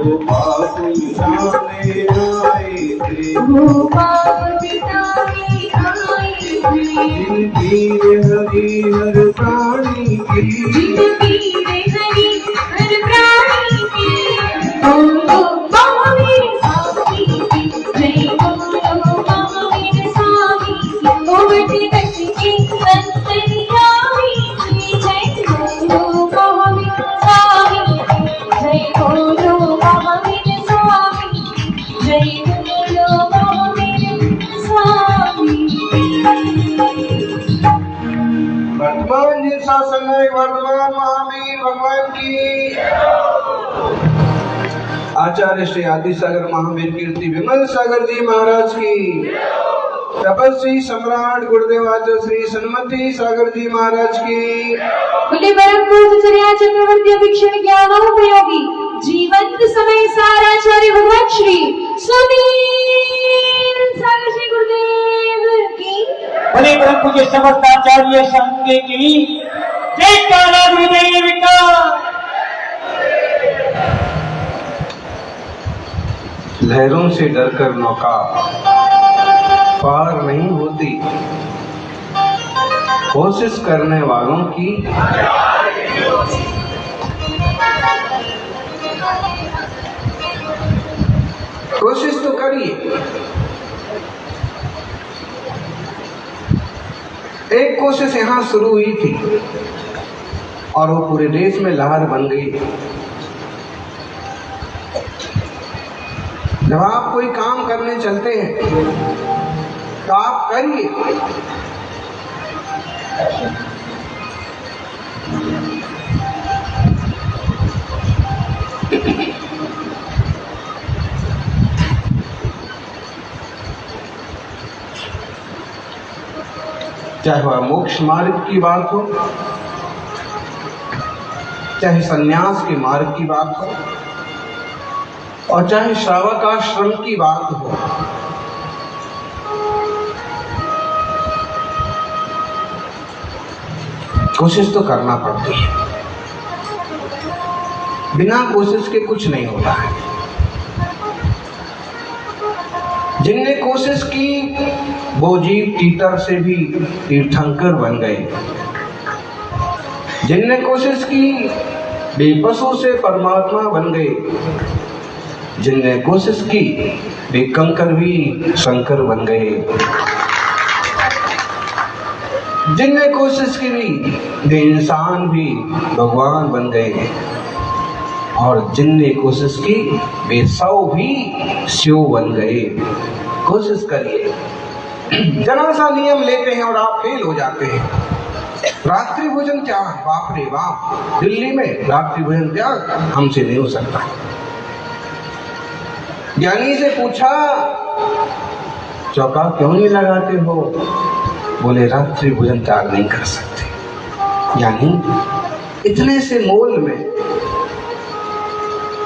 पाप मिटाने आए थे, वो पाप मिटाने आए थे। जिनकी हरि हर प्राणी की, जिनकी हरि हर प्राणी की, बोलो महावीर स्वामी की जय, बोलो महावीर स्वामी की, कोविड कट के अंतर्यामी की जय, बोलो महावीर स्वामी की जय, बोलो महावीर स्वामी की जय, बोलो महावीर स्वामी की। वर्तमान जी शासन है, वर्तमान महावीर भगवान की। आचार्य श्री आदि सागर महावीर कीर्ति विमल सागर जी महाराज की। तपस्वी सम्राट गुरुदेव आचार्य श्री सन्मति सागर जी महाराज की। बोले चर्या चक्रवर्ती अभिक्षण ज्ञानोपयोगी जीवंत समय साराचार्य भगवान श्री सुनील सागर जी गुरुदेव की। बोले परम पूज्य समस्त आचार्य संघ की जय। काला गुरुदेव का लहरों से डरकर नौका पार नहीं होती, कोशिश करने वालों की कोशिश तो करिए। एक कोशिश यहां शुरू हुई थी और वो पूरे देश में लहर बन गई। जब आप कोई काम करने चलते हैं तो आप करिए, चाहे वह मोक्ष मार्ग की बात हो, चाहे संन्यास के मार्ग की बात हो, और चाहे श्रावक आश्रम की बात हो। कोशिश तो करना पड़ती है, बिना कोशिश के कुछ नहीं होता है। जिनने कोशिश की वो जीव तीतर से भी तीर्थंकर बन गए। जिनने कोशिश की बेपसों से परमात्मा बन गए। जिनने कोशिश की वे कंकर भी शंकर बन गए। जिनने कोशिश की वे इंसान भी भगवान बन गए। और जिनने कोशिश की वे सौ भी शिव बन गए। कोशिश करिए। जरा सा नियम लेते हैं और आप फेल हो जाते हैं। रात्रि भोजन त्याग, बाप रे बाप, दिल्ली में रात्रि भोजन त्याग हमसे नहीं हो सकता। ज्ञानी से पूछा चौका क्यों नहीं लगाते हो? बोले रात्रि भोजन त्याग नहीं कर सकते। यानी इतने से मोल में,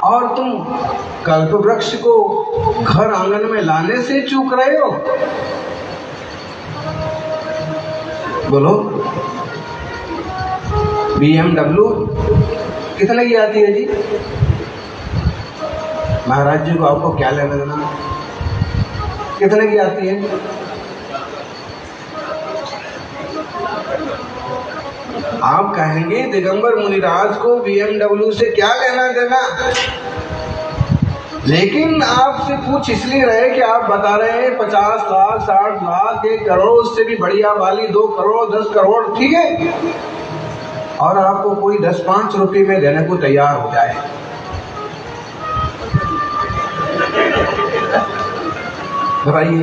और तुम कल्प वृक्ष को घर आंगन में लाने से चूक रहे हो। बोलो BMW कितने की आती है जी? महाराज जी को आपको क्या लेना देना? कितने की आती है? आप कहेंगे दिगंबर मुनिराज को BMW से क्या लेना देना, लेकिन आपसे पूछ इसलिए रहे कि आप बता रहे हैं 50 लाख 60 लाख 1 करोड़, उससे भी बढ़िया वाली 2 करोड़ 10 करोड़, ठीक है, और आपको कोई 10-5 रुपए में देने को तैयार हो जाए, बताइए,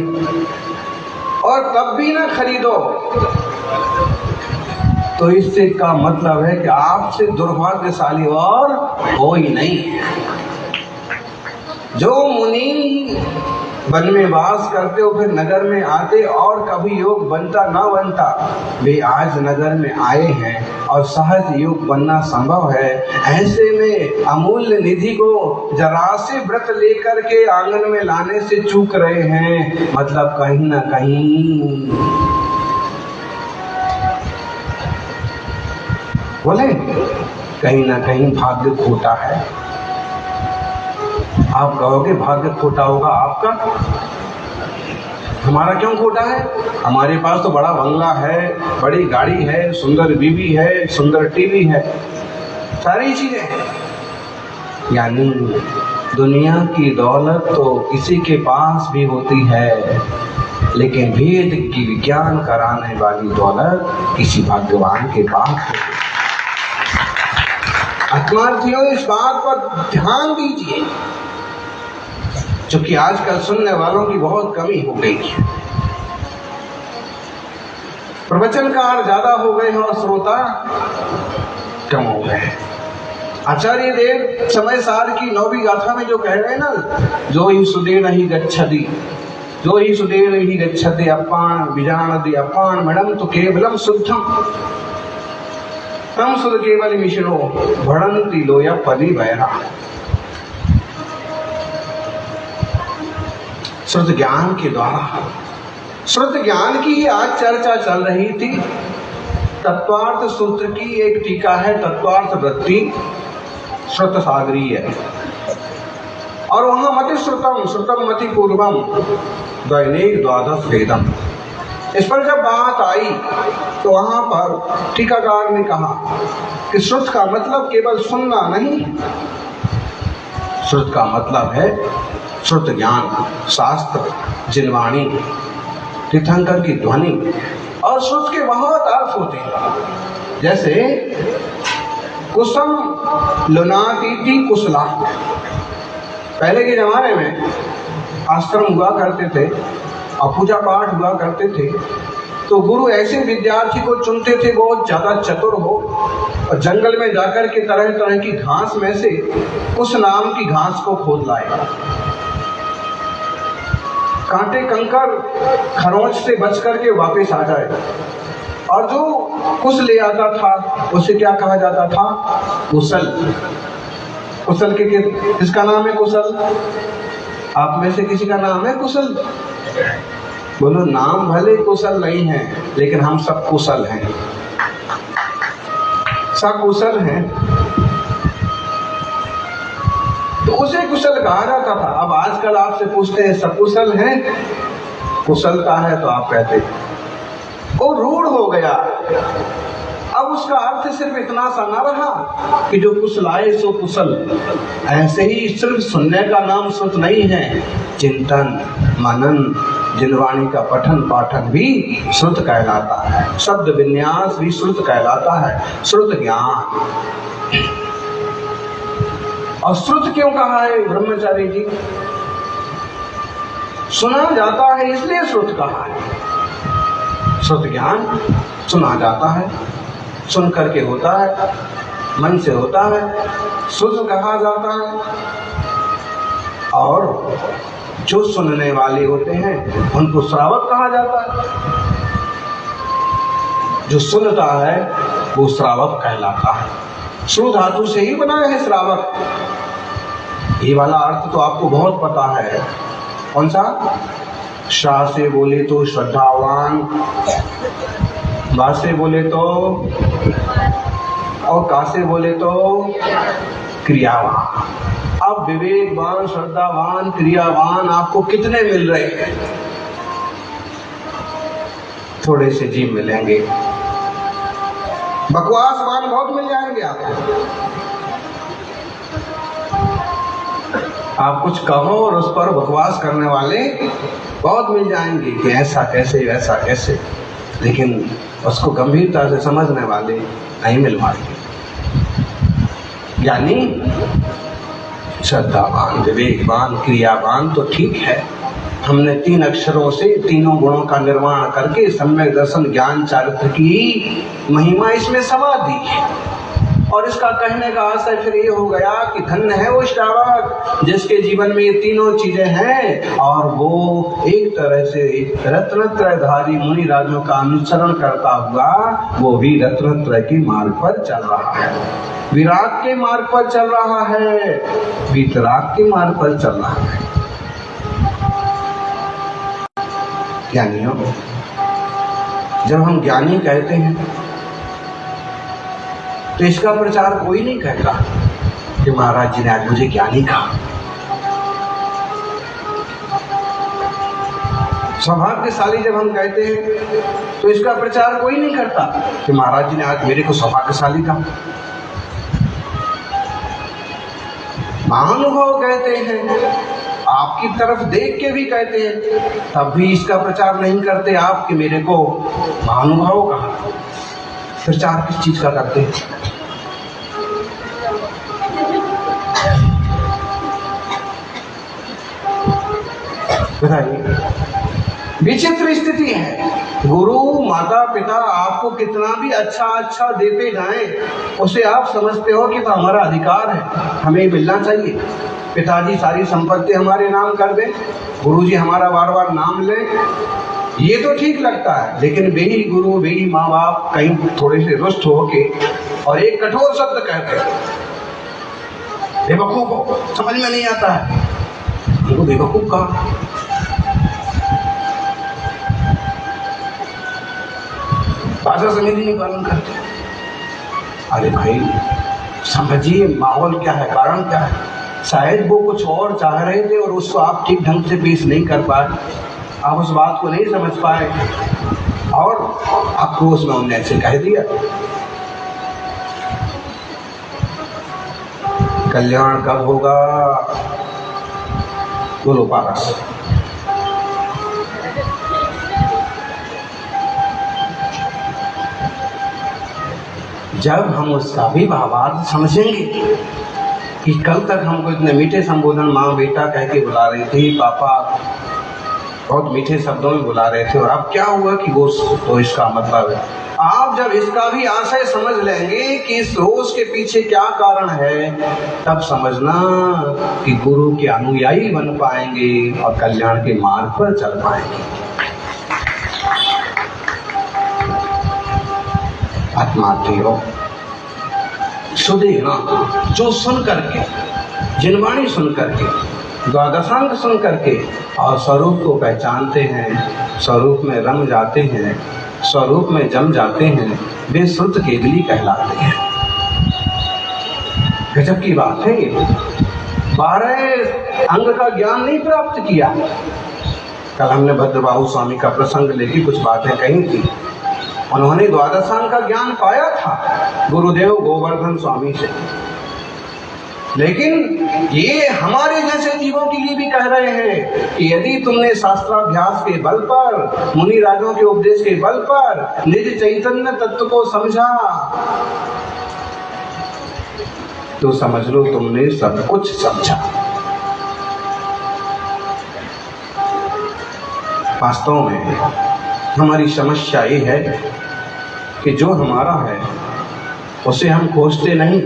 और तब भी ना खरीदो, तो इससे का मतलब है कि आपसे दुर्भाग्यशाली और कोई नहीं है। जो मुनि वन में वास करते हो फिर नगर में आते और कभी योग बनता ना बनता, वे आज नगर में आए हैं और सहज योग बनना संभव है। ऐसे में अमूल्य निधि को जरा से व्रत लेकर के आंगन में लाने से चूक रहे हैं, मतलब कहीं ना कहीं, बोले कहीं ना कहीं भाग्य खोटा है। आप कहोगे भाग्य खोटा होगा आपका, हमारा क्यों खोटा है? हमारे पास तो बड़ा बंगला है, बड़ी गाड़ी है, सुंदर बीवी है, सुंदर टीवी है, सारी चीजें हैं। यानी दुनिया की दौलत तो किसी के पास भी होती है, लेकिन भेद की विज्ञान कराने वाली दौलत किसी भाग्यवान के पास होती है। आत्मार्थियों, इस बात पर ध्यान दीजिए, क्योंकि आजकल सुनने वालों की बहुत कमी हो गई है। प्रवचनकार ज्यादा हो गए हैं और श्रोता कम हो गए हैं। आचार्य देव समय सार की 9वीं गाथा में जो कह रहे हैं ना, जो ही सुदेन ही गच्छति, जो ही सुदेन ही गच्छति अपान विजानति अपान मणम तो केवलम शुद्धम तम सुध केवल मिश्रो भड़ंती लोया पदी वैरा। श्रुत ज्ञान के द्वारा, श्रुत ज्ञान की ही आज चर्चा चल रही थी। तत्वार्थ सूत्र की एक टीका है, तत्वार्थ वृत्ति श्रुत सागरीय है, और वहां मति श्रुतम श्रुतम मति पूर्वम दैनिक द्वादश वेदम। इस पर जब बात आई तो वहां पर टीकाकार ने कहा कि श्रुत का मतलब केवल सुनना नहीं, श्रुत का मतलब है श्रुत ज्ञान, शास्त्र, जिनवाणी, तीर्थंकर की ध्वनि, और श्रुत के बहुत अर्थ होते हैं। जैसे कुसम लुनातीति कुशला, पहले के जमाने में आश्रम हुआ करते थे और पूजा पाठ हुआ करते थे, तो गुरु ऐसे विद्यार्थी को चुनते थे बहुत ज्यादा चतुर हो, और जंगल में जाकर के तरह तरह की घास में से कुश नाम की घास को खोद लाए। कांटे कंकर खरोंच से बच करके वापस आ जाए, और जो कुश ले आता था उसे क्या कहा जाता था? कुशल। कुशल के किसका नाम है कुशल? आप में से किसी का नाम है कुशल? बोलो, नाम भले कुशल नहीं है, लेकिन हम सब कुशल हैं, सकुशल हैं, तो उसे कुशल कहा जाता था। अब आजकल आपसे पूछते हैं सकुशल हैं, कुशलता है तो आप कहते वो रूढ़ हो गया। अब उसका अर्थ सिर्फ इतना सा ना रहा कि जो कुशलाए सो कुशल। ऐसे ही सिर्फ सुनने का नाम श्रुत नहीं है, चिंतन, मनन, जिनवाणी का पठन पाठन भी श्रुत कहलाता है, शब्द विन्यास भी श्रुत कहलाता है, श्रुत ज्ञान। और श्रुत क्यों कहा है ब्रह्मचारी जी? सुना जाता है इसलिए श्रुत कहा है। श्रुत ज्ञान सुना जाता है, सुन करके होता है, मन से होता है, श्रुत कहा जाता है। और जो सुनने वाले होते हैं उनको श्रावक कहा जाता है। जो सुनता है वो श्रावक कहलाता है। श्रु धातु से ही बना है श्रावक। ये वाला अर्थ तो आपको बहुत पता है। कौन सा? शाह से बोले तो श्रद्धावान, बा से बोले तो, और का से बोले तो क्रियावान। अब विवेकवान, श्रद्धावान, क्रियावान आपको कितने मिल रहे हैं? थोड़े से जीव मिलेंगे। बकवासवान बहुत मिल जाएंगे आपको। आप कुछ कहो और उस पर बकवास करने वाले बहुत मिल जाएंगे कि ऐसा कैसे, वैसा कैसे, लेकिन उसको गंभीरता से समझने वाले नहीं मिल पाएंगे। यानी श्रद्धावान, विवेकवान, क्रियावान तो ठीक है। हमने 3 अक्षरों से तीनों गुणों का निर्माण करके सम्यक दर्शन ज्ञान चारित्र की महिमा इसमें समा दी है। और इसका कहने का आशय फिर ये हो गया कि धन्य है वो श्रावक जिसके जीवन में ये तीनों चीजें हैं, और वो एक तरह से रत्नत्रयधारी मुनि राजों का अनुसरण करता हुआ वो भी रत्नत्रय के मार्ग पर चल रहा है, विराग के मार्ग पर चल रहा है, वीतराग के मार्ग पर चल रहा है। ज्ञानियों, जब हम ज्ञानी कहते हैं तो इसका प्रचार कोई नहीं कहता कि महाराज जी ने आज मुझे ज्ञानी कहा। सौभाग्यशाली जब हम कहते हैं तो इसका प्रचार कोई नहीं करता कि महाराज जी ने आज मेरे को सौभाग्यशाली कहा। महानुभव कहते हैं, आपकी तरफ देख के भी कहते हैं, तब भी इसका प्रचार नहीं करते आप कि मेरे को महानुभव कहा। प्रचार किस चीज का करते हैं? बताइए। विचित्र स्थिति है। गुरु माता पिता आपको कितना भी अच्छा देते जाएं, उसे आप समझते हो कि तो हमारा अधिकार है, हमें मिलना चाहिए। पिताजी सारी संपत्ति हमारे नाम कर दें, गुरुजी हमारा बार बार नाम लें, ये तो ठीक लगता है। लेकिन वे ही गुरु, वे ही माँ बाप कहीं थोड़े से रुष्ट होके और एक कठोर शब्द कहते हैं, बेवकूफ को समझ में नहीं आता है, हमको बेवकूफ कहा। भाषा समिति नहीं पालन करते। अरे भाई समझिए माहौल क्या है, कारण क्या है। शायद वो कुछ और चाह रहे थे और उसको आप ठीक ढंग से पेश नहीं कर पाए, आप उस बात को नहीं समझ पाए और आपको उसमें उन्होंने ऐसे कह दिया। कल्याण कब होगा? बोलो पारस। जब हम उसका भी भावार्थ समझेंगे कि कल तक हमको इतने मीठे संबोधन माँ बेटा कह के बुला रही थी, पापा बहुत मीठे शब्दों में बुला रहे थे, और अब क्या हुआ कि वो तो इसका मतलब है। आप जब इसका भी आशय समझ लेंगे कि इस रोष के पीछे क्या कारण है, तब समझना कि गुरु के अनुयायी बन पाएंगे और कल्याण के मार्ग पर चल पाएंगे। आत्मार्थी सुधे ना, जो सुन करके, जिनवाणी सुन करके, द्वादशांग सुन करके और स्वरूप को पहचानते हैं, स्वरूप में रम जाते हैं, स्वरूप में जम जाते हैं, वे श्रुत केवली कहलाते हैं। गजब की बात है ये। 12 अंग का ज्ञान नहीं प्राप्त किया। कल हमने भद्रबाहु स्वामी का प्रसंग लेके कुछ बातें कही थी। उन्होंने द्वादशांग का ज्ञान पाया था गुरुदेव गोवर्धन स्वामी से, लेकिन ये हमारे जैसे जीवों के लिए भी कह रहे हैं कि यदि तुमने शास्त्राभ्यास के बल पर, मुनि राजों के उपदेश के बल पर निज चैतन्य तत्व को समझा, तो समझ लो तुमने सब कुछ समझा। वास्तव में हमारी समस्या ये है कि जो हमारा है उसे हम खोजते नहीं,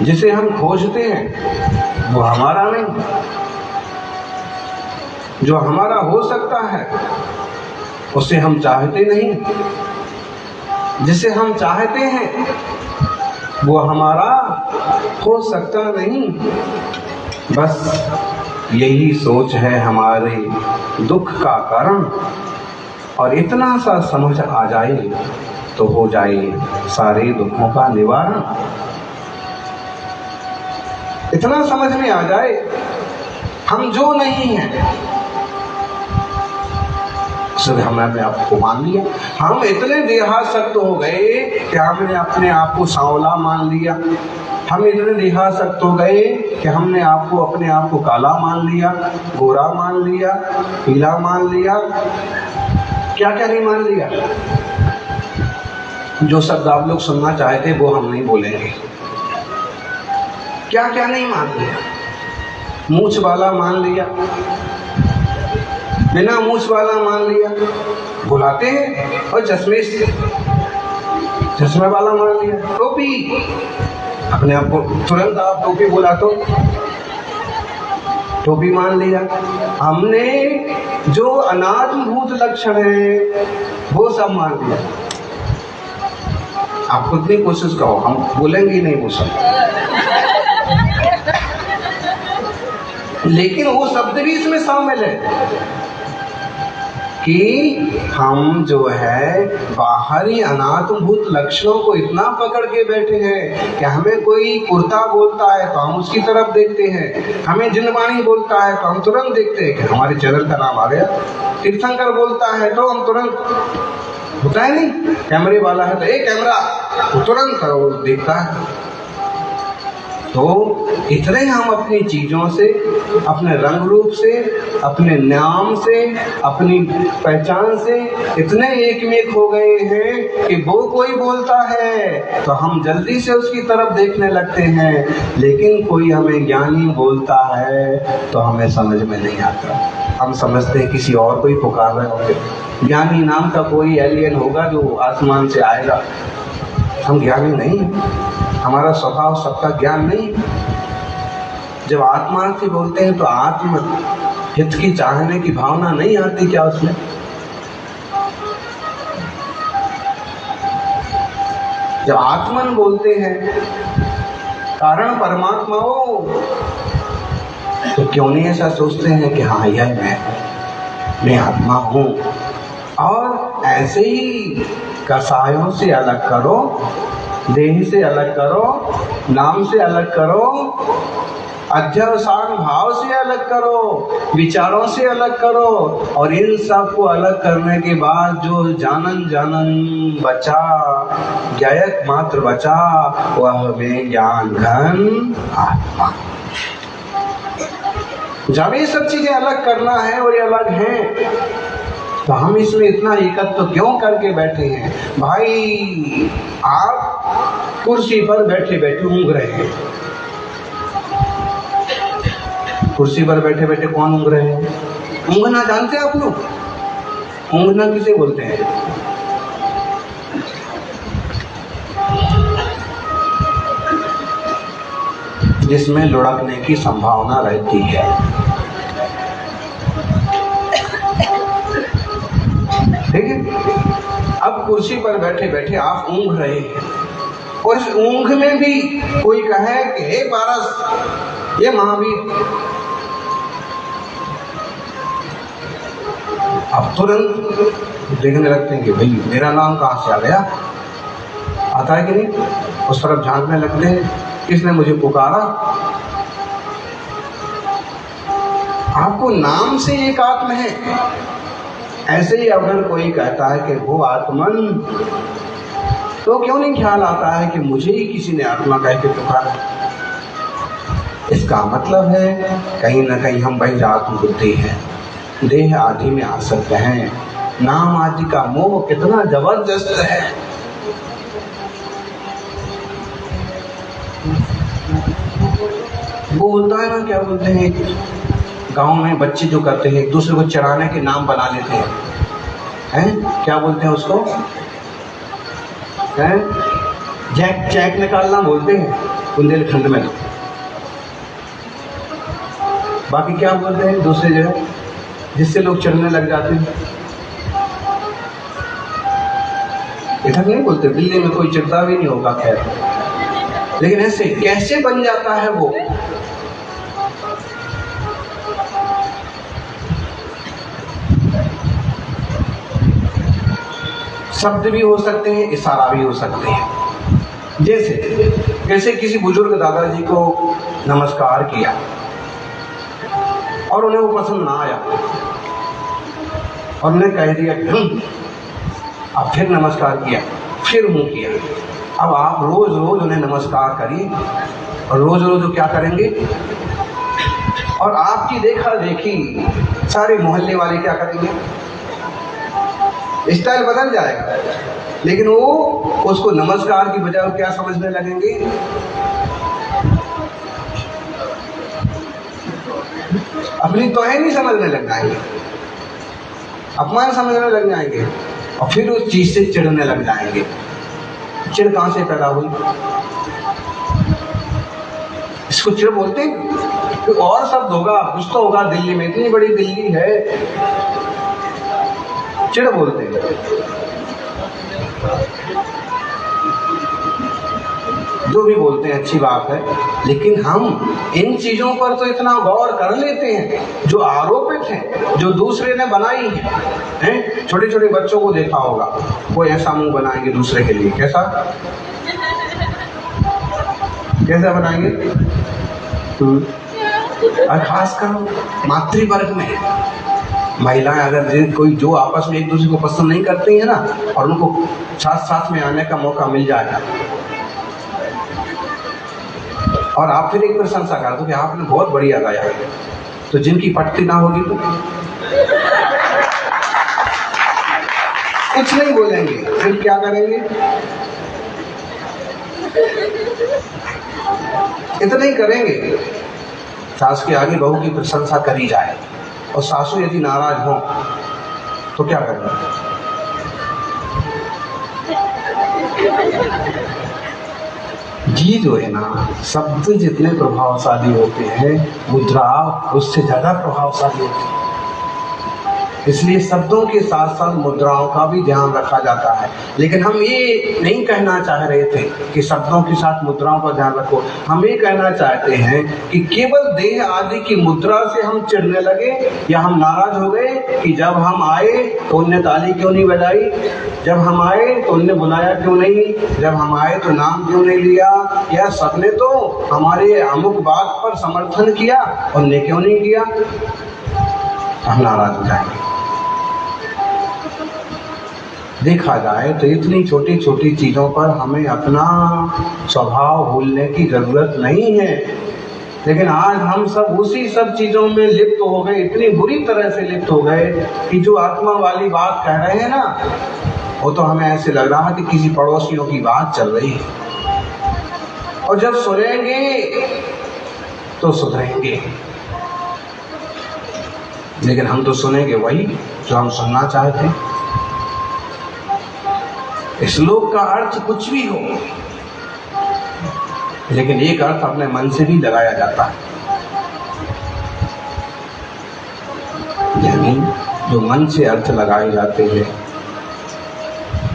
जिसे हम खोजते हैं वो हमारा नहीं। जो हमारा हो सकता है उसे हम चाहते नहीं, जिसे हम चाहते हैं वो हमारा हो सकता नहीं। बस यही सोच है हमारे दुख का कारण, और इतना सा समझ आ जाए तो हो जाए सारे दुखों का निवारण। इतना समझ में आ जाए हम जो नहीं हैं, सिर्फ हमने आपको मान लिया। हम इतने देहासक्त हो गए कि हमने अपने आप को सांवला मान लिया। हम इतने देहासक्त हो गए कि हमने आपको अपने आप को काला मान लिया, गोरा मान लिया, पीला मान लिया, क्या क्या नहीं मान लिया। जो शब्द आप लोग सुनना चाहते वो हम नहीं बोलेंगे। क्या क्या नहीं मान लिया। मूछ वाला मान लिया, बिना मूछ वाला मान लिया, बुलाते हैं, और चश्मे वाला मान लिया, टोपी, अपने आप को तुरंत आप टोपी बोला तो टोपी मान लिया। हमने जो अनात्मभूत लक्षण है वो सब मान लिया। आप खुद नहीं कोशिश करो, हम बोलेंगे ही नहीं वो सब, लेकिन वो शब्द भी इसमें शामिल है। कि हम जो है बाहरी अनात्मभूत लक्षणों को इतना पकड़ के बैठे हैं कि हमें कोई कुर्ता बोलता है तो हम उसकी तरफ देखते हैं, हमें जिनवाणी बोलता है तो हम तुरंत देखते हैं कि हमारे चैनल का नाम आ गया। तीर्थंकर बोलता है तो हम तुरंत, होता है नहीं, कैमरे वाला है तो एक कैमरा, वो तुरंत वो देखता है। तो इतने हम अपनी चीजों से, अपने रंग रूप से, अपने नाम से, अपनी पहचान से इतने एकमेक हो गए हैं कि वो कोई बोलता है तो हम जल्दी से उसकी तरफ देखने लगते हैं, लेकिन कोई हमें ज्ञानी बोलता है तो हमें समझ में नहीं आता। हम समझते हैं किसी और को ही पुकार रहे होंगे, ज्ञानी नाम का कोई एलियन होगा जो आसमान से आएगा। हम ज्ञानी नहीं, हमारा स्वभाव सबका ज्ञान नहीं। जब आत्मा से बोलते हैं तो आत्म हित की चाहने की भावना नहीं आती क्या उसमें? जब आत्मन बोलते हैं कारण परमात्मा हो, तो क्यों नहीं ऐसा सोचते हैं कि हाँ यह मैं आत्मा हूं। और ऐसे ही कसायों से अलग करो, देह से अलग करो, नाम से अलग करो, अध्यवसाय भाव से अलग करो, विचारों से अलग करो, और इन सब को अलग करने के बाद जो जानन जानन बचा, ज्ञायक मात्र बचा, वह में ज्ञान घन आत्मा। जब ये सब चीजें अलग करना है और ये अलग हैं, तो हम इसमें इतना एकत्व तो क्यों करके बैठे हैं? भाई आप कुर्सी पर बैठे बैठे ऊँघ रहे हैं, कुर्सी पर बैठे बैठे कौन ऊँघ रहे हैं? ऊँघना जानते हैं आप लोग? ऊँघना किसे बोलते हैं? जिसमें लुढ़कने की संभावना रहती है। ठीक है, अब कुर्सी पर बैठे बैठे आप ऊँघ रहे हैं, और इस ऊँघ में भी कोई कहे कि हे पारस, ये महावीर, आप तुरंत देखने लगते हैं कि भाई मेरा नाम कहाँ से आ गया, आता है कि नहीं? उस तरफ झांकने लगते हैं, किसने मुझे पुकारा? आपको नाम से एक आत्म है। ऐसे ही अगर कोई कहता है कि वो आत्मन, तो क्यों नहीं ख्याल आता है कि मुझे ही किसी ने आत्मा कह के पुकारा? इसका मतलब है कहीं ना कहीं हम बहिरात्म बुद्धि हैं, देह आदि में आसक्त हैं, नाम आदि का मोह कितना जबरदस्त है। वो होता है ना, क्या बोलते हैं, गांव में बच्चे जो करते हैं एक दूसरे को चढ़ाने के नाम बना लेते हैं, क्या बोलते हैं उसको? हैं? जैक चैक निकालना बोलते हैं बुंदेलखंड में। बाकी क्या बोलते हैं दूसरे जगह जिससे लोग चढ़ने लग जाते हैं? इधर नहीं बोलते, दिल्ली में कोई चढ़ता भी नहीं होगा खैर, लेकिन ऐसे कैसे बन जाता है वो? शब्द भी हो सकते हैं, इशारा भी हो सकते हैं। जैसे किसी बुजुर्ग दादाजी को नमस्कार किया और उन्हें वो पसंद ना आया और उन्हें कह दिया अब फिर नमस्कार किया, फिर मुंह किया। अब आप रोज रोज उन्हें नमस्कार करिए, और रोज रोज वो क्या करेंगे? और आपकी देखा देखी सारे मोहल्ले वाले क्या करेंगे? स्टाइल बदल जाएगा, लेकिन वो उसको नमस्कार की बजाय वो क्या समझने लगेंगे? अपनी तोहिनी समझने लग जाएंगे, अपमान समझने लग जाएंगे, और फिर उस चीज से चिढ़ने लग जाएंगे। चिढ़ कहां से पैदा हुई? इसको चिढ़ बोलते हैं। कोई और शब्द होगा, कुछ तो होगा, दिल्ली में इतनी बड़ी दिल्ली है, चिढ़ बोलते हैं। जो भी बोलते हैं अच्छी बात है, लेकिन हम इन चीजों पर तो इतना गौर कर लेते हैं जो आरोपित हैं, जो दूसरे ने बनाई हैं। छोटे छोटे बच्चों को देखा होगा, कोई ऐसा मुंह बनाएंगे दूसरे के लिए, कैसा कैसा बनाएंगे। और खासकर मातृवर्ग में महिलाएं अगर कोई जो आपस में एक दूसरे को पसंद नहीं करती है ना, और उनको साथ साथ में आने का मौका मिल जाएगा, और आप फिर एक प्रशंसा कर दो कि आपने बहुत बढ़िया गाया, तो जिनकी पटती ना होगी तो कुछ नहीं बोलेंगे, फिर क्या करेंगे, इतना ही करेंगे। सास के आगे बहू की प्रशंसा करी जाए और सासू यदि नाराज हो तो क्या करेंगे। ये जो है ना, शब्द जितने प्रभावशाली होते हैं, मुद्रा उससे ज्यादा प्रभावशाली होती है। इसलिए शब्दों के साथ साथ मुद्राओं का भी ध्यान रखा जाता है। लेकिन हम ये नहीं कहना चाह रहे थे कि शब्दों के साथ मुद्राओं का ध्यान रखो। हम ये कहना चाहते हैं कि केवल देह आदि की मुद्रा से हम चिढ़ने लगे या हम नाराज हो गए कि जब हम आए तो उनने ताली क्यों नहीं बजाई, जब हम आए तो उनने बुलाया क्यों नहीं, जब हम आए तो नाम क्यों नहीं लिया, या सबने तो हमारे अमुक बात पर समर्थन किया, उनने क्यों नहीं किया, हम नाराज हो जाएंगे। देखा जाए तो इतनी छोटी छोटी चीज़ों पर हमें अपना स्वभाव भूलने की ज़रूरत नहीं है। लेकिन आज हम सब उसी सब चीज़ों में लिप्त हो गए, इतनी बुरी तरह से लिप्त हो गए कि जो आत्मा वाली बात कह रहे हैं ना, वो तो हमें ऐसे लग रहा है कि किसी पड़ोसियों की बात चल रही है, और जब सुनेंगे तो सुधरेंगे। लेकिन हम तो सुनेंगे वही जो हम सुनना चाहते हैं। श्लोक का अर्थ कुछ भी हो, लेकिन एक अर्थ अपने मन से भी लगाया जाता है। यानी जो मन से अर्थ लगाए जाते हैं,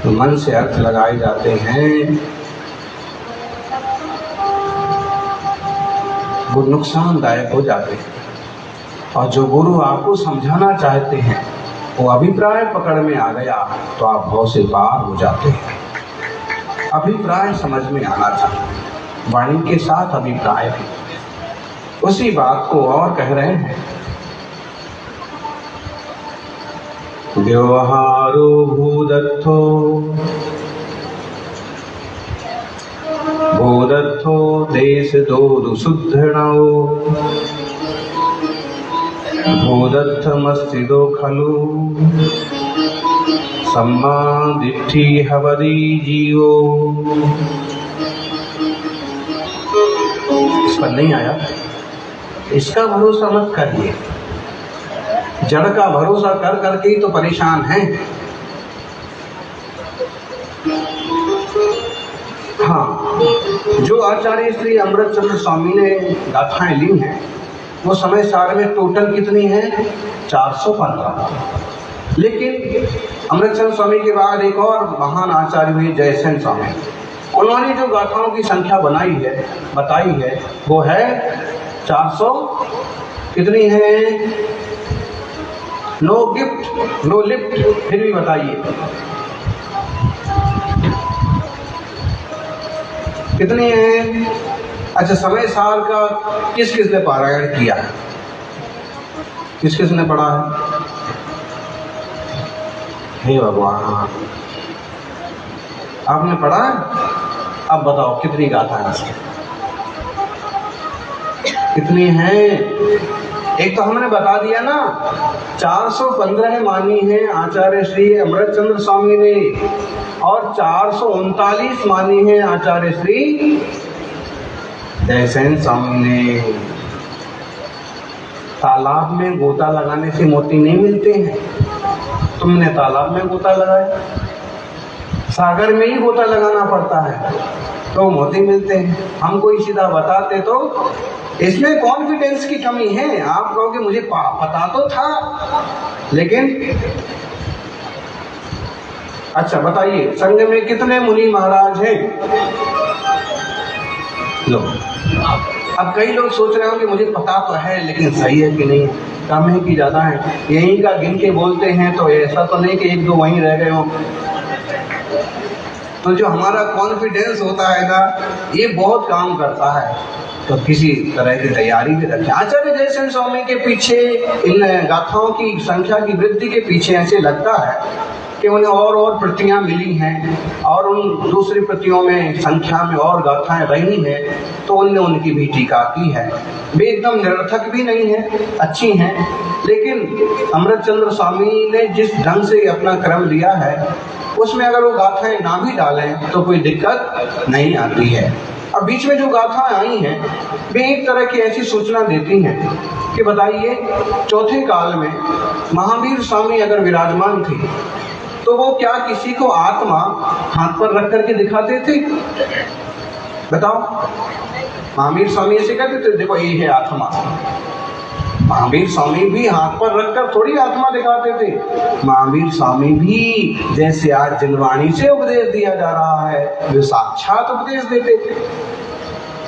तो मन से अर्थ लगाए जाते हैं, वो नुकसानदायक हो जाते हैं। और जो गुरु आपको समझाना चाहते हैं वो अभिप्राय पकड़ में आ गया तो आप भव से पार हो जाते हैं। अभिप्राय समझ में आना चाहिए, वाणी के साथ अभिप्राय है। उसी बात को और कह रहे हैं, व्यवहारो भूदत्थो भूदत्थो देश दोरु सुदृढ़ो भूदत्थमस्तिदो खलु सम्मा दिट्ठी हवरी जीवो। इस पर नहीं आया, इसका भरोसा मत करिए। जड़ का भरोसा कर करके ही तो परेशान हैं। हाँ, जो आचार्य श्री अमृतचंद्र स्वामी ने गाथाएं ली हैं, वो समय सार में टोटल कितनी है, 415। लेकिन अमृतचंद्र स्वामी के बाद एक और महान आचार्य हुए जयसेन स्वामी। उन्होंने जो गाथाओं की संख्या बताई है वो है 400 कितनी है, नो गिफ्ट नो लिफ्ट। फिर भी बताइए कितनी है। अच्छा, समय सार का किस किस ने पारायण किया है, किस किस ने पढ़ा है, हे भगवान आपने पढ़ा है। अब बताओ कितनी गाथा है इसकी, कितनी है। एक तो हमने बता दिया ना, 415 मानी है आचार्य श्री अमृतचंद्र स्वामी ने, और 439 मानी है आचार्य श्री जयसेन स्वामी ने। तालाब में गोता लगाने से मोती नहीं मिलते हैं। तुमने तालाब में गोता लगाया, सागर में ही गोता लगाना पड़ता है तो मोती मिलते हैं। हम कोई सीधा बताते तो इसमें कॉन्फिडेंस की कमी है। आप कहोगे मुझे पता तो था, लेकिन अच्छा बताइए, संघ में कितने मुनि महाराज हैं, लो, अब कई लोग सोच रहे हो कि मुझे पता तो है लेकिन सही है कि नहीं, कम है कि ज़्यादा है, यहीं का गिन के बोलते हैं तो ऐसा तो नहीं कि एक दो वहीं रह गए हो। तो जो हमारा कॉन्फिडेंस होता है ना, ये बहुत काम करता है। तो किसी तरह की तैयारी भी रखें। आचार्य जयसेन स्वामी के पीछे, इन गाथाओं की संख्या की वृद्धि के पीछे ऐसे लगता है कि उन्हें और प्रतियां मिली हैं और उन दूसरी प्रतियों में संख्या में और गाथाएं रही हैं, तो उनने उनकी भी टीका की है। वे एकदम निरर्थक भी नहीं है, अच्छी हैं, लेकिन अमृतचंद्र स्वामी ने जिस ढंग से अपना क्रम लिया है उसमें अगर वो गाथाएं ना भी डालें तो कोई दिक्कत नहीं आती है। अब बीच में जो गाथाएं आई हैं वे एक तरह की ऐसी सूचना देती हैं कि बताइए, चौथे काल में महावीर स्वामी अगर विराजमान थे तो वो क्या किसी को आत्मा हाथ पर रख करके दिखाते थे? बताओ, महावीर स्वामी ऐसे कहते थे देखो ये है आत्मा। महावीर स्वामी भी हाथ पर रखकर थोड़ी आत्मा दिखाते थे। महावीर स्वामी भी जैसे आज जिनवाणी से उपदेश दिया जा रहा है, वे साक्षात उपदेश देते थे।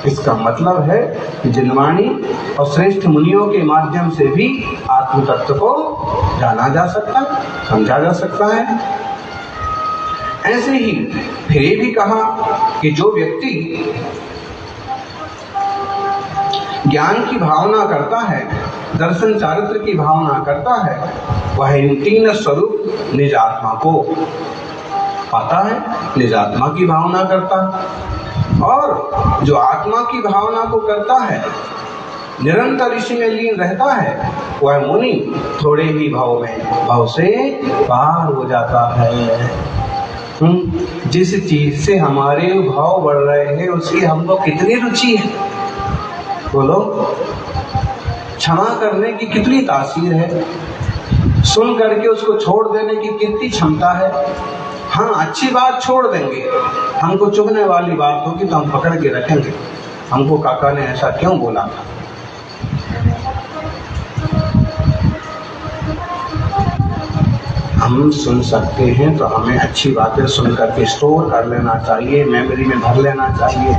इसका मतलब है कि जिनवाणी और श्रेष्ठ मुनियों के माध्यम से भी आत्म तत्व को जाना जा सकता है, समझा जा सकता है। ऐसे ही फिर ये भी कहा कि जो व्यक्ति ज्ञान की भावना करता है, दर्शन चारित्र की भावना करता है, वह इन तीन स्वरूप निज आत्मा को पाता है, निज आत्मा की भावना करता है। और जो आत्मा की भावना को करता है, निरंतर इसी में लीन रहता है, वह मुनि थोड़े ही भाव से पार हो जाता है। जिस चीज से हमारे भाव बढ़ रहे हैं उसकी हमको कितनी रुचि है, बोलो, क्षमा करने की कितनी तासीर है, सुन करके उसको छोड़ देने की कितनी क्षमता है। हाँ, अच्छी बात छोड़ देंगे, हमको चुभने वाली बात होगी तो हम पकड़ के रखेंगे, हमको काका ने ऐसा क्यों बोला था। हम सुन सकते हैं तो हमें अच्छी बातें सुन करके स्टोर कर लेना चाहिए, मेमोरी में भर लेना चाहिए,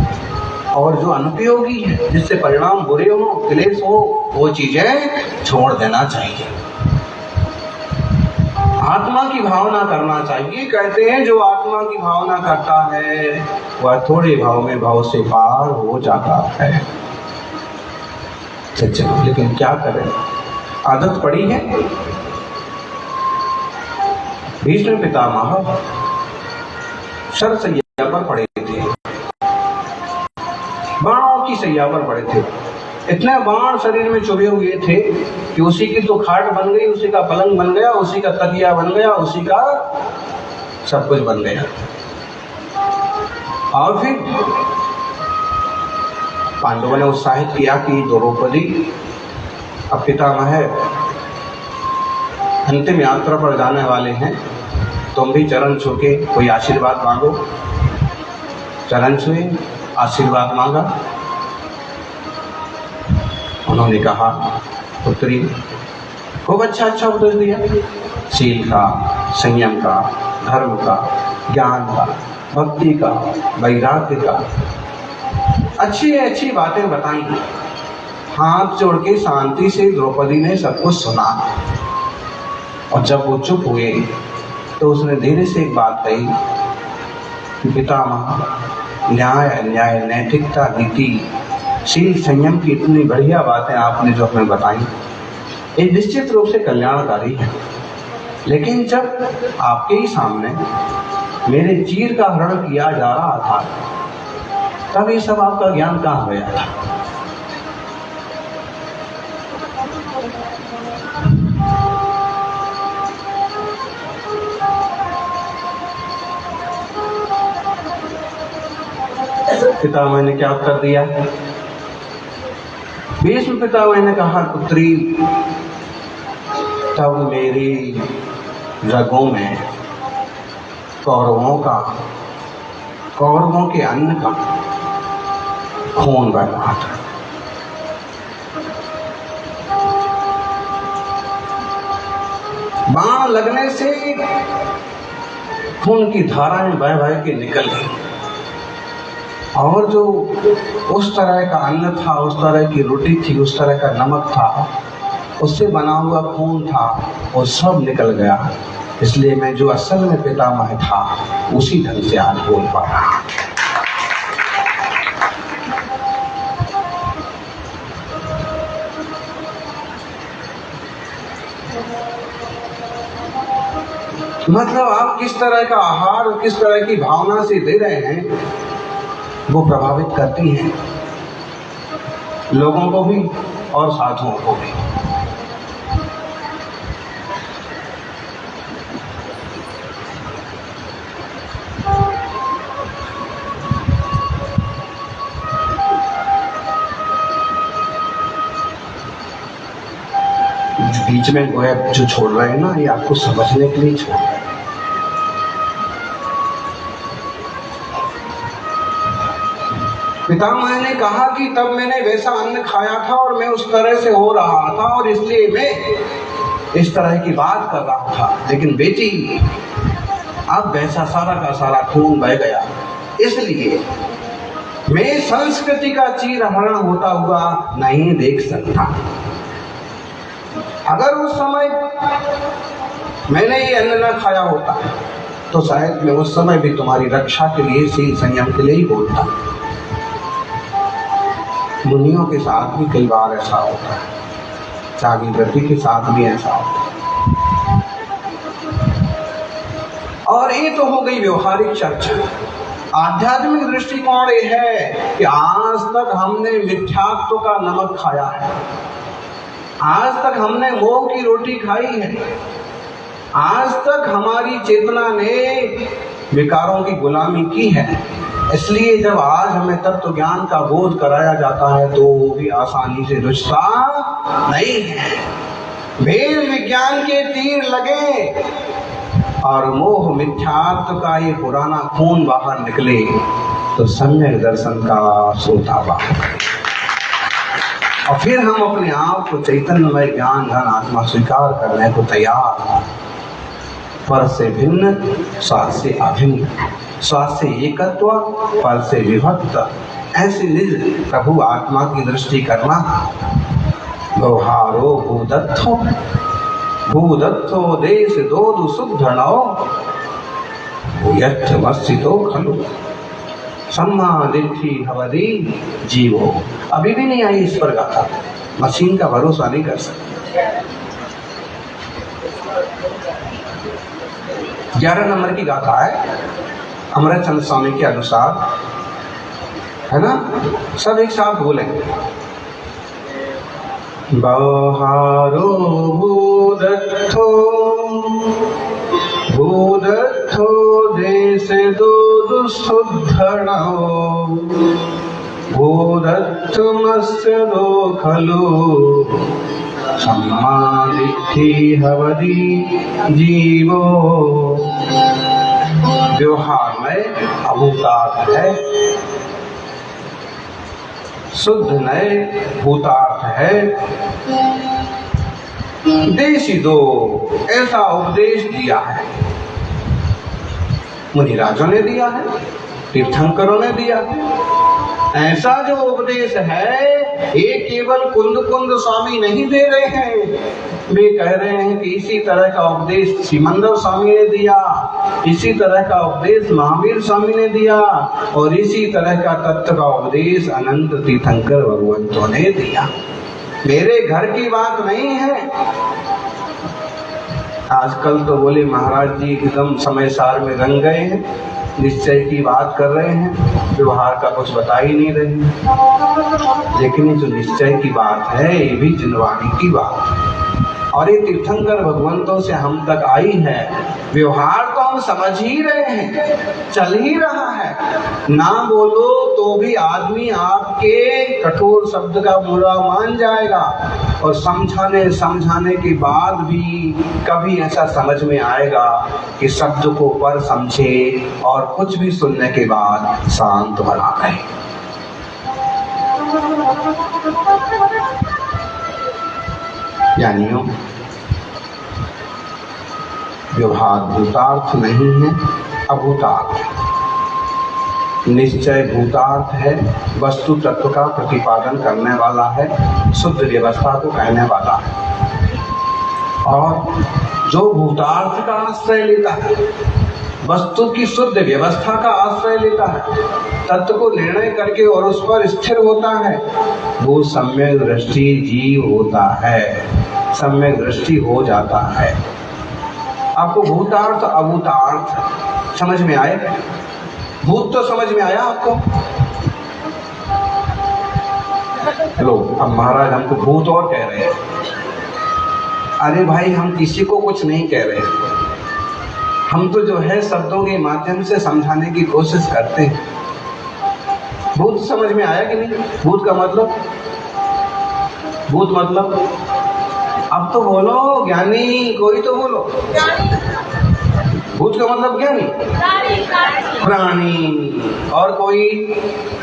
और जो अनुपयोगी है, जिससे परिणाम बुरे हो, क्लेश हो, वो चीजें छोड़ देना चाहिए। आत्मा की भावना करना चाहिए। कहते हैं जो आत्मा की भावना करता है वह थोड़े भाव में भाव से पार हो जाता है। चलो, लेकिन क्या करें, आदत पड़ी है। भीष्म पितामह शरशैया पर पड़े थे, बाणों की सैया पर पड़े थे। इतने बाण शरीर में चुभे हुए थे कि उसी की तो खाट बन गई, उसी का पलंग बन गया, उसी का तकिया बन गया, उसी का सब कुछ बन गया। और फिर पांडवों ने उत्साहित किया कि द्रौपदी, अब पितामह अंतिम यात्रा पर जाने वाले हैं, तुम भी चरण छू के कोई आशीर्वाद मांगो। चरण छुए, आशीर्वाद मांगा। उन्होंने कहा, पुत्री, खूब अच्छा उपदेश दिया, शील का, संयम का, धर्म का, ज्ञान का, भक्ति का, वैराग्य का, अच्छी बातें बताई। हाथ जोड़ के शांति से द्रौपदी ने सब कुछ सुना, और जब वो चुप हुए तो उसने धीरे से एक बात कही कि पितामह, न्याय अन्याय, नैतिकता, नीति, शील, संयम की इतनी बढ़िया बातें आपने जो हमें बताई, ये निश्चित रूप से कल्याणकारी है, लेकिन जब आपके ही सामने मेरे चीर का हरण किया जा रहा था तब ये सब आपका ज्ञान कहाँ गया था। पितामह ने क्या उत्तर दिया? भीष्म पितामह ने कहा, पुत्री, तब मेरी रगों में कौरवों के अन्न का खून बह रहा था। बाण लगने से खून की धाराएं बह बह के निकल गई, और जो उस तरह का अन्न था, उस तरह की रोटी थी, उस तरह का नमक था, उससे बना हुआ खून था, वो सब निकल गया। इसलिए मैं जो असल में पितामह था उसी ढंग से आज बोल पाया। मतलब आप किस तरह का आहार और किस तरह की भावना से दे रहे हैं वो प्रभावित करती हैं लोगों को भी और साधुओं को भी। बीच में गोया जो छोड़ रहे हैं ना, ये आपको समझने के लिए छोड़ रहे हैं। पितामह ने कहा कि तब मैंने वैसा अन्न खाया था और मैं उस तरह से हो रहा था और इसलिए मैं इस तरह की बात कर रहा था। लेकिन बेटी, अब वैसा सारा का सारा खून बह गया, इसलिए मैं संस्कृति का चीरहरण होता हुआ नहीं देख सकता। अगर उस समय मैंने ये अन्न न खाया होता तो शायद मैं उस समय भी तुम्हारी रक्षा के लिए, शील संयम के लिए ही बोलता। मुनियों के साथ भी कई बार ऐसा होता है, जागृति के साथ भी ऐसा होता है। और ये तो हो गई व्यवहारिक चर्चा। आध्यात्मिक दृष्टिकोण ये है कि आज तक हमने मिथ्यात्व का नमक खाया है, आज तक हमने मोह की रोटी खाई है, आज तक हमारी चेतना ने विकारों की गुलामी की है। इसलिए जब आज हमें तत्व ज्ञान का बोध कराया जाता है तो वो भी आसानी से रुचता नहीं है। वेद विज्ञान के तीर लगे और मोह मिथ्यात्व का ये पुराना खून बाहर निकले तो सम्यक दर्शन का सोता बाहर, और फिर हम अपने आप को चैतन्यमय ज्ञान घन आत्मा स्वीकार करने को तैयार। पर से भिन्न, स्वाद से अभिन्न, स्वाद से एकत्व, पर से विभक्त, ऐसे निज प्रभु आत्मा की दृष्टि करना। व्यवहारो भूदत्थो भूदत्थो देश दोदु शुद्धणो यथमस्थितो खलु सम्मादिठी हवदी जीवो। अभी भी नहीं आई इस पर गाथा, मशीन का भरोसा नहीं कर सकते। 11 नंबर की गाथा है अमरचंद स्वामी के अनुसार, है ना? सब एक साथ बोलेंगे। बहारो भूदत्थो भूदत्थो देश दो दुःशुद्धणो भूदत्थमस्य दो खलु सम्मादिठी हवदी जीवो। व्यवहार में अभूतार्थ है, शुद्ध नए भूतार्थ है। देशी दो, ऐसा उपदेश दिया है, मुनिराजों ने दिया है, तीर्थंकरों ने दिया है। ऐसा जो उपदेश है ये केवल कुंद कुंद स्वामी नहीं दे रहे हैं, वे कह रहे हैं कि इसी तरह का उपदेश सिमंदर स्वामी ने दिया, इसी तरह का उपदेश महावीर स्वामी ने दिया, और इसी तरह का तत्व का उपदेश अनंत तीर्थंकर भगवंतों ने दिया। मेरे घर की बात नहीं है। आजकल तो बोले महाराज जी एकदम समय सार में रंग गए हैं, निश्चय की बात कर रहे हैं, व्यवहार का कुछ बता ही नहीं रहे। लेकिन ये जो निश्चय की बात है ये भी जिनवाणी की बात है, और ये तीर्थंकर भगवंतों से हम तक आई है। व्यवहार तो हम समझ ही रहे हैं, चल ही रहा है। ना बोलो तो भी आदमी आपके कठोर शब्द का बुरा मान जाएगा, और समझाने के बाद भी कभी ऐसा समझ में आएगा कि शब्द को पर समझे और कुछ भी सुनने के बाद शांत बना रहे। यानियों, व्यवहार भूतार्थ नहीं है, अभूतार्थ। निश्चय भूतार्थ है, वस्तु तत्व का प्रतिपादन करने वाला है, शुद्ध व्यवस्था को कहने वाला है। और जो भूतार्थ का आश्रय लेता है, वस्तु की शुद्ध व्यवस्था का आश्रय लेता है, तत्व को निर्णय करके और उस पर स्थिर होता है, वो सम्यक दृष्टि जीव होता है, सम्यक दृष्टि हो जाता है। आपको भूतार्थ अभूतार्थ समझ में आए? भूत तो समझ में आया आपको? लो, अब महाराज हमको भूत और कह रहे हैं। अरे भाई, हम किसी को कुछ नहीं कह रहे, हम तो जो है शब्दों के माध्यम से समझाने की कोशिश करते हैं। भूत समझ में आया कि नहीं? भूत का मतलब, भूत मतलब, अब तो बोलो ज्ञानी, कोई तो बोलो। भूत का मतलब ज्ञानी, प्राणी। और कोई?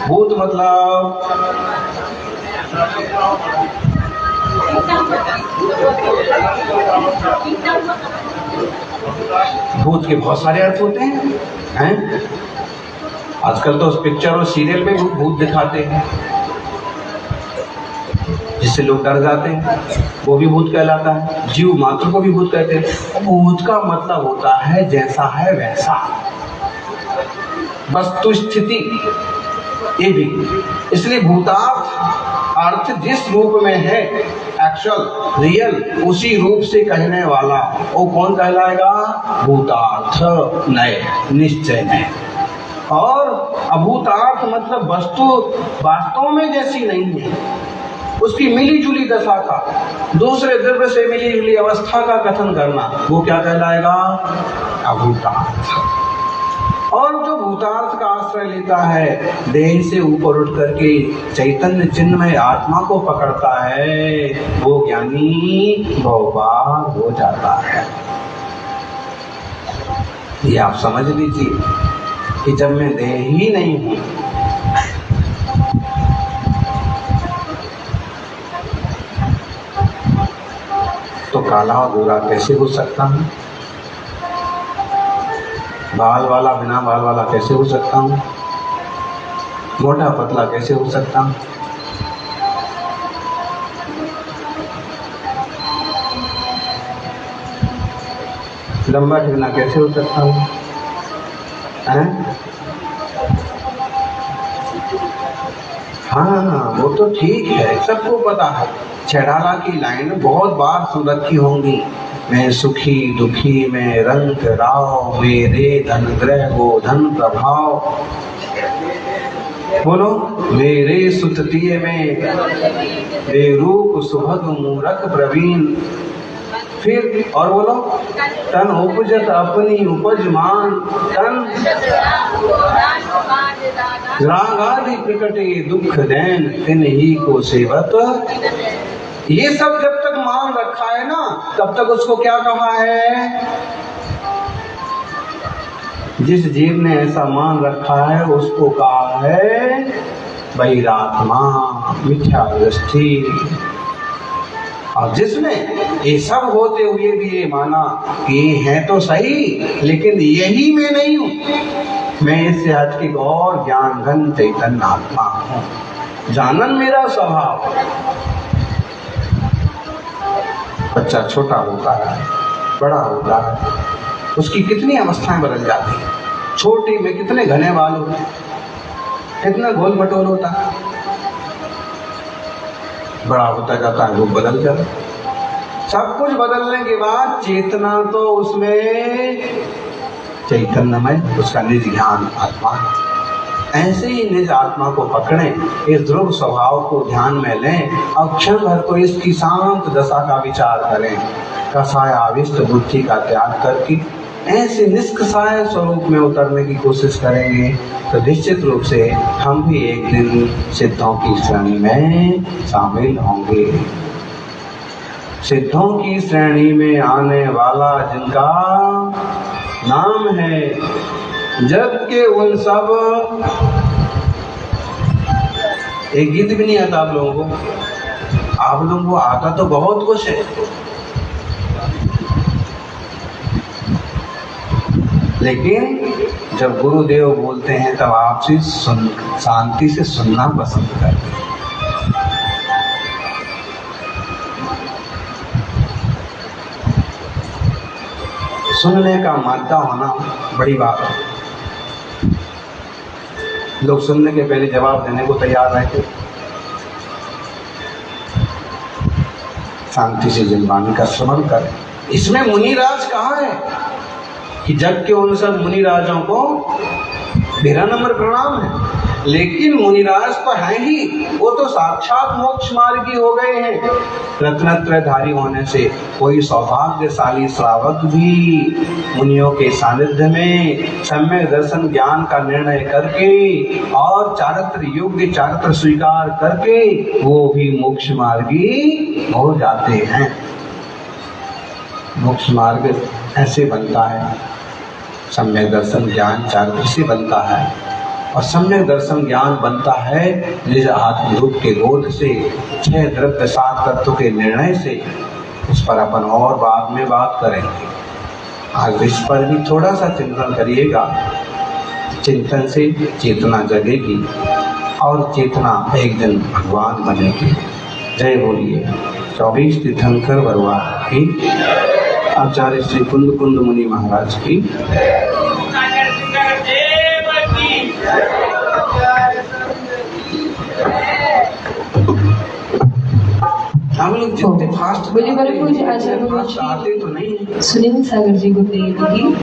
भूत मतलब भूत के बहुत सारे अर्थ होते हैं? आजकल तो उस पिक्चर और सीरियल में भूत दिखाते हैं, जिससे लोग डर जाते हैं, वो भी भूत कहलाता है। जीव मात्र को भी भूत कहते हैं। भूत का मतलब होता है जैसा है वैसा, वस्तु स्थिति, ये भी। इसलिए भूतार्थ अर्थ जिस रूप में है, एक्चुअल रियल, उसी रूप से कहने वाला वो कौन कहलाएगा? भूतार्थ नए निश्चय में। और अभूतार्थ मतलब वस्तु वास्तव में जैसी नहीं है, उसकी मिली जुली दशा का, दूसरे द्रव्य से मिली जुली अवस्था का कथन करना, वो क्या कहलाएगा? अभूतार्थ। और जो भूतार्थ का आश्रय लेता है, देह से ऊपर उठ करके चैतन्य चिन्मय आत्मा को पकड़ता है, वो ज्ञानी भवपार हो जाता है। ये आप समझ लीजिए कि जब मैं देह ही नहीं हूं, तो काला और गोरा कैसे हो सकता हूं? बाल वाला बिना बाल वाला कैसे हो सकता हूं? मोटा पतला कैसे हो सकता हूं? लंबा ढीला कैसे हो सकता हूं? हाँ, वो तो ठीक है, सबको पता है। छैडाला की लाइन बहुत बार सुन रखी होंगी। मैं सुखी दुखी में रंग राव, मेरे धन ग्रह गोधन प्रभाव। बोलो, मेरे सुततीय में बेरूप सुभग मूरख प्रवीण। फिर और बोलो, तन उपजत अपनी उपज मान, तन रागादि प्रकटे दुख दैन, तिन ही को सेवत। ये सब जब तक मान रखा है ना, तब तक उसको क्या कहा है? जिस जीव ने ऐसा मान रखा है उसको कहा है बहिरात्मा, मिथ्या दृष्टि। और जिसने ये सब होते हुए भी ये माना कि ये है तो सही, लेकिन यही मैं नहीं हूं, मैं इससे हट के और ज्ञान घन चैतन्य आत्मा हूं, जानन मेरा स्वभाव। बच्चा छोटा होता है, बड़ा होता है, उसकी कितनी अवस्थाएं बदल जाती हैं। छोटी में कितने घने बाल होते हैं, कितना गोल मटोल होता है, बड़ा होता जाता है, रूप बदल जाता है। सब कुछ बदलने के बाद चेतना तो उसमें चैतन्यमय, उसका निज ज्ञान आत्मा है। ऐसे ही निज आत्मा को पकड़ें, इस ध्रुव स्वभाव को ध्यान में लें और क्षण भर को इसकी शांत दशा का विचार करें। कसाय आविष्ट बुद्धि का त्याग करके ऐसे निष्कसाय स्वरूप में उतरने की कोशिश करेंगे तो निश्चित रूप से हम भी एक दिन सिद्धों की श्रेणी में शामिल होंगे। सिद्धों की श्रेणी में आने वाला जिनका नाम है जग के उन सब। एक गीत भी नहीं आता आप लोगों को? आप लोगों को आता तो बहुत कुछ है, लेकिन जब गुरुदेव बोलते हैं तब आपसे शांति से सुनना पसंद करते हैं। सुनने का मादा होना बड़ी बात है। लोग सुनने के पहले जवाब देने को तैयार रहते। शांति से जिनवाणी का श्रवण करें। इसमें मुनिराज कहाँ है कि जग के उन सब मुनिराजों को मेरा नंबर प्रणाम है, लेकिन मुनिराज तो है ही, वो तो साक्षात मोक्ष मार्गी हो गए हैं। रत्नत्रयधारी होने से कोई सौभाग्यशाली श्रावक भी मुनियों के सानिध्य में सम्यक दर्शन ज्ञान का निर्णय करके और चारित्र योग्य चारित्र स्वीकार करके वो भी मोक्ष मार्गी हो जाते हैं। मोक्ष मार्ग ऐसे बनता है, सम्यक दर्शन ज्ञान चारित्र से बनता है, और सम्यक दर्शन ज्ञान बनता है निज आत्मरूप के बोध से, 6 द्रव्य 7 तत्व के निर्णय से। उस पर अपन और बाद में बात करेंगे। आज इस पर भी थोड़ा सा चिंतन करिएगा। चिंतन से चेतना जगेगी और चेतना एक दिन भगवान बनेगी। जय बोलिए 24 तीर्थंकर भगवान की, आचार्य श्री कुंद कुंद मुनि महाराज की। हम लोग जितने फास्ट बोलिए बड़े पूज्य आचार्य आते तो नहीं। सुनील सागर जी गुरुदेव की